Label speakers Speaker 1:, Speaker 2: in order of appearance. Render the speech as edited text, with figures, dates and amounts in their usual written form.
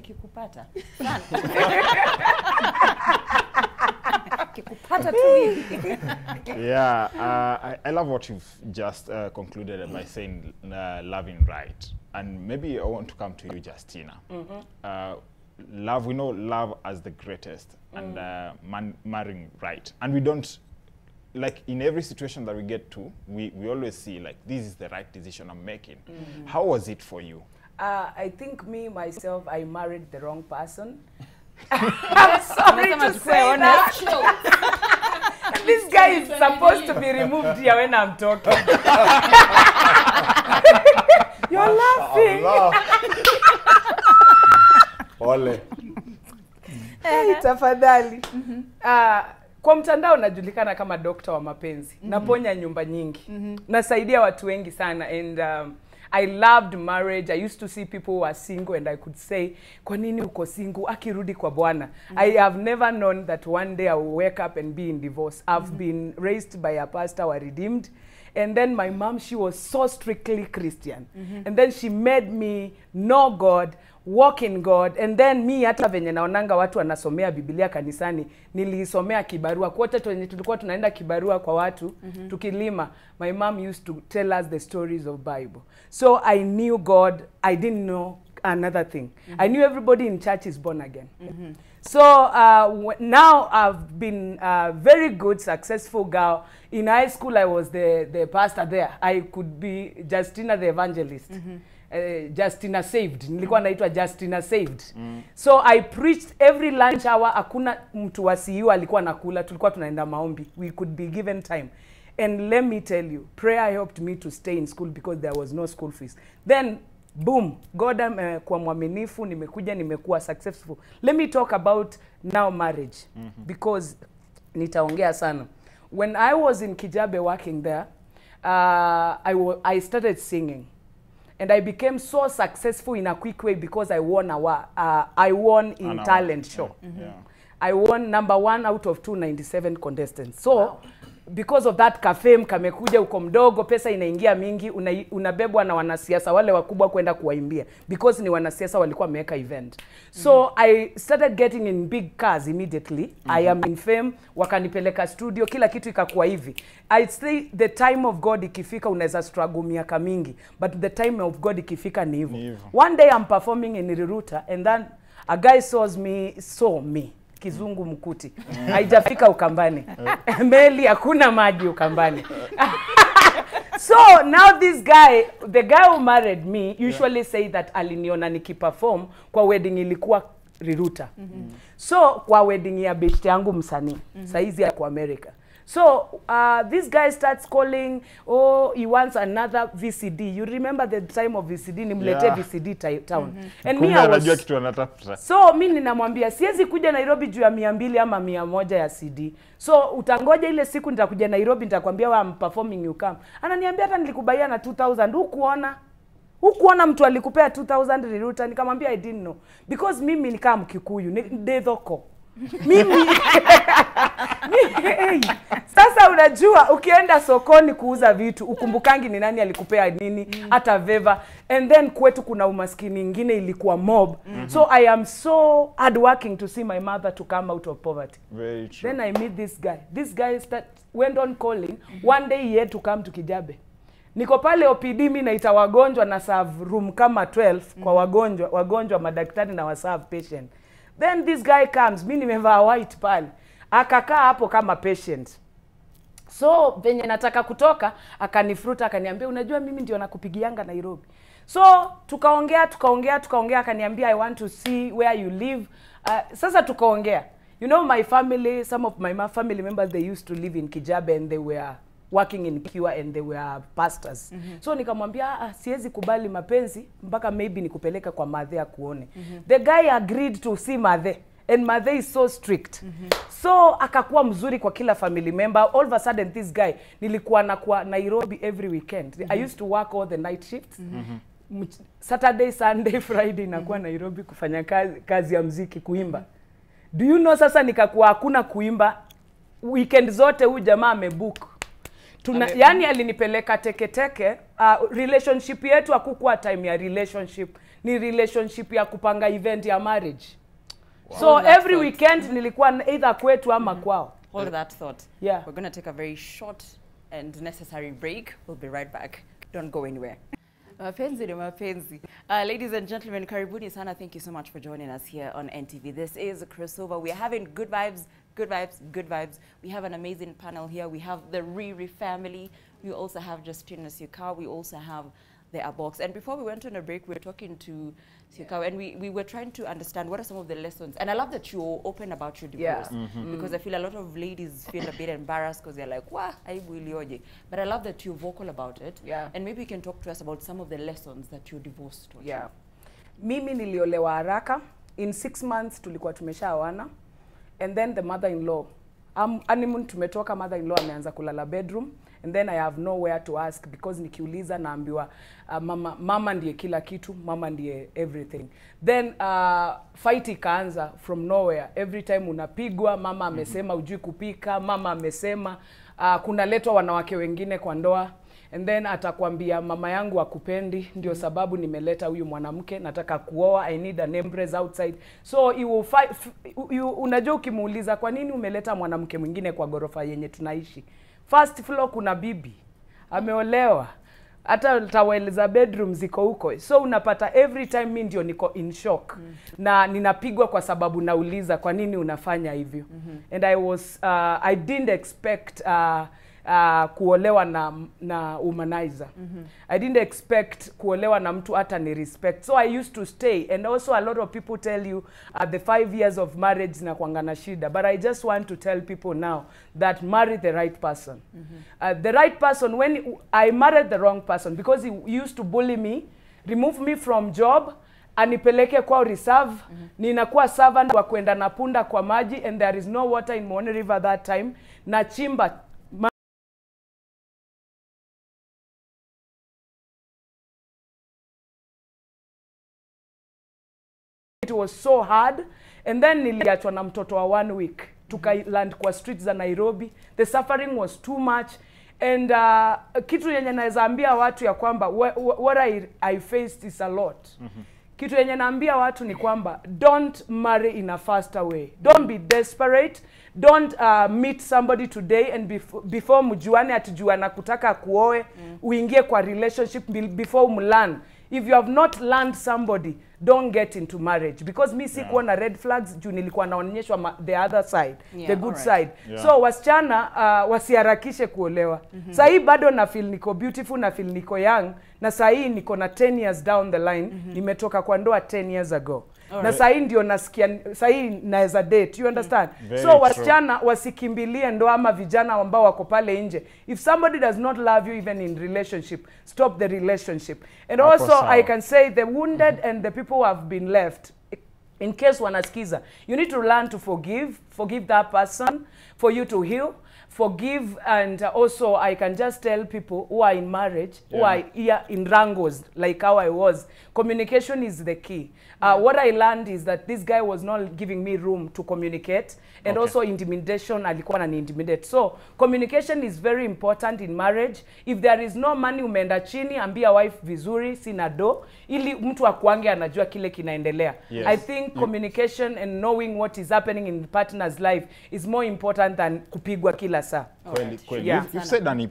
Speaker 1: nikikupata. Sana. Nikikupata tu hivi.
Speaker 2: Yeah, I love what you've just concluded by saying loving right. And maybe I want to come to you, Justina. Love, we know love as the greatest, and marrying right. And we don't, like in every situation that we get to, we always see like, this is the right decision I'm making. How was it for you?
Speaker 3: I think myself, I married the wrong person. I'm sorry to say that. This guy is supposed to be removed here when I'm talking. You're laughing.
Speaker 4: Ole.
Speaker 3: Hey, tafadhali. Kwa mtandao najulikana kama dokta wa mapenzi. Naponya nyumba nyingi. Nasaidia watu wengi sana, and I loved marriage. I used to see people who are single and I could say, kwa nini uko single? Akirudi kwa Bwana. I have never known that one day I will wake up and be in divorce. I've been raised by a pastor who are redeemed. And then my mom, she was so strictly Christian. And then she made me know God, walk in God. And then me hata venye naonanga watu wanasomea Biblia kanisani, nilisomea kibarua. Kwote tulikuwa tunaenda kibarua kwa watu, tukilima. My mom used to tell us the stories of Bible. So I knew God. I didn't know another thing. I knew everybody in church is born again. So now I've been a very good, successful girl. In high school, I was the pastor there. I could be Justina the evangelist. Justina Saved. Nilikuwa naitwa Justina Saved. So I preached every lunch hour. Hakuna mtu wa CU alikuwa nakula. Tulikuwa tunaenda maombi. We could be given time. And let me tell you, prayer helped me to stay in school because there was no school fees. Then, boom, God kwa mwaminifu, nimekuwa successful. Let me talk about now marriage, because nitaongea sana. When I was in Kijabe working there, I started singing. And I became so successful in a quick way because I won in talent show. I won #1 out of 297 contestants. So, because of that, kafem kamekuja uko mdogo, pesa inaingia mingi, unabebwa na wanasiasa wale wakubwa kwenda kuwaimbia, because ni wanasiasa walikuwa wameweka event. So I started getting in big cars immediately. I am in fame, wakanipeleka studio, kila kitu ikakuwa hivi. I say the time of God ikifika unaweza struggle miaka mingi, but the time of God ikifika ni hivyo. One day I'm performing in Riruta, and then a guy saw me. Kizungu mkuti. Haijafika Ukambani. Meli hakuna maji Ukambani. So now this guy, the guy who married me, usually say that aliniona nikiperform kwa wedding ilikuwa Riruta. So kwa wedding ya best yangu msanii, saizi ya kwa America. So this guy starts calling, oh, he wants another VCD. You remember the time of VCD, nimlete VCD town. And me, I was... So mi ninamwambia, siwezi kuja Nairobi juu ya 200 ama 100 ya CD. So utangoja ile siku nitakuja Nairobi, nitakwambia I'm performing, you come. Ananiambia hata nilikubaia na 2000, hukuona mtu alikupea 2000 Riruta. Nikamwambia I didn't know. Because mimi nikaa Mkikuyu, ndethoko. Mimi hey. Sasa unajua ukienda sokoni kuuza vitu ukumbukangi ni nani alikupea nini, hata veva. And then kwetu kuna umaskini ingine ilikuwa mob. So I am so hardworking to see my mother to come out of poverty.
Speaker 2: Very true.
Speaker 3: Then I meet this guy. This guy went on calling. One day he had to come to Kijabe. Niko pale OPD, mimi naita wagonjwa na serve room kama 12 kwa wagonjwa madaktari na waserve patient. Then this guy comes, mimi nimevaa white pale. Akakaa hapo kama patient. So venye nataka kutoka, akanifuta, akaniambia unajua mimi ndio nakupigianga Nairobi. So tukaongea akaniambia I want to see where you live. Sasa tukaongea. You know my family, some of my family members, they used to live in Kijabe and they were working in Kiwa and they were pastors. So nikamwambia siwezi kubali mapenzi mpaka maybe nikupeleka kwa madhe kuone. The guy agreed to see madhe, and madhe is so strict. So akakuwa mzuri kwa kila family member. All of a sudden this guy nilikuwa nakuwa Nairobi every weekend. I used to work all the night shifts. Saturday, Sunday, Friday nakuwa Nairobi kufanya kazi ya muziki, kuimba. Do you know sasa nikakuwa hakuna kuimba weekend zote, huyu jamaa amebook. Yani alinipeleka teke. Relationship yetu hakukuwa time ya relationship. ni relationship ya kupanga event ya marriage.
Speaker 1: Wow.
Speaker 3: So
Speaker 1: Hold that
Speaker 3: every
Speaker 1: thought.
Speaker 3: weekend nilikuwa either kwetu ama kwao.
Speaker 1: Hold that thought.
Speaker 3: Yeah.
Speaker 1: We're going to take a very short and necessary break. We'll be right back. Don't go anywhere. Mapenzi ni mapenzi. Ladies and gentlemen, karibuni sana. Thank you so much for joining us here on NTV. This is a crossover. We're having good vibes, good vibes, good vibes. We have an amazing panel here. We have the Riri family. We also have Justina Syokau. We also have the Abox. And before we went on a break, we were talking to Syokau, and we were trying to understand what are some of the lessons. And I love that you're open about your divorce.
Speaker 3: Yeah.
Speaker 1: Because I feel a lot of ladies feel a bit embarrassed because they're like, wah, aibu ilioje. But I love that you're vocal about it.
Speaker 3: Yeah.
Speaker 1: And maybe you can talk to us about some of the lessons that your divorce taught you.
Speaker 3: Yeah. Mimi niliolewa haraka. In 6 months tulikuwa tumeshaoana. And then the mother-in-law, honeymoon tumetoka, mother-in-law ameanza kulala bedroom. And then I have nowhere to ask because nikiuliza naambiwa mama ndiye kila kitu, mama ndiye everything. Then fight ikaanza from nowhere. Every time unapigwa, mama amesema hujui kupika, mama amesema kuna letwa wanawake wengine kwa ndoa. And then atakwambia mama yangu akupendi, ndio sababu nimeleta huyu mwanamke, nataka kuoa, I need an embrace outside. So unajua ukimuuliza kwa nini umeleta mwanamke mwingine kwa gorofa yenye tunaishi? First floor kuna bibi ameolewa, hata towel za bedroom ziko huko. So unapata every time mimi ndio niko in shock na ninapigwa kwa sababu nauliza kwa nini unafanya hivyo. And I didn't expect kuolewa na humanizer. I didn't expect kuolewa na mtu hata ni respect. So I used to stay, and also a lot of people tell you the 5 years of marriage na kuangana shida, but I just want to tell people now that marry the right person. The right person, when I married the wrong person because he used to bully me, remove me from job, anipeleke kwa reserve, ninakuwa servant wa kwenda na punda kwa maji, and there is no water in Mwoni River that time, na chimba. It was so hard, and then niliachwa na mtoto wa 1 week. Tukaland kwa streets za Nairobi. The suffering was too much, and kitu yenye naweza ambia watu ya kwamba what I faced is a lot. Kitu yenye naambia watu ni kwamba don't marry in a faster way. Don't be desperate. Don't meet somebody today and before mjuane atijuana kutaka kuoe, uingie kwa relationship before mlearn. If you have not learned somebody, don't get into marriage. Because mi si kuona red flags, juu nilikuwa naonyeshwa the other side, the good side. So wasichana wasiharakishe kuolewa. Sahi bado na feel niko beautiful, na feel niko young, na sahi niko na 10 years down the line, nimetoka kwa ndoa 10 years ago. Na sahi ndio nasikia, sahi naweza date, you understand? So wasichana wasikimbilie ndoa ama vijana ambao wako pale nje. If somebody does not love you even in relationship, stop the relationship. And also I can say the wounded and the people who have been left, in case wanasikiza, you need to learn to forgive that person for you to heal. Forgive, and also I can just tell people who are in marriage, who are here in wrangles, like how I was, communication is the key. What I learned is that this guy was not giving me room to communicate, and also intimidation, alikuwa anani intimidate. So communication is very important in marriage. If there is no money, umeenda chini, ambia wife vizuri, sina do, ili mtu akuange anajua kile kinaendelea. I think communication and knowing what is happening in the partner's life is more important than kupigwa kila saa.
Speaker 2: You've said an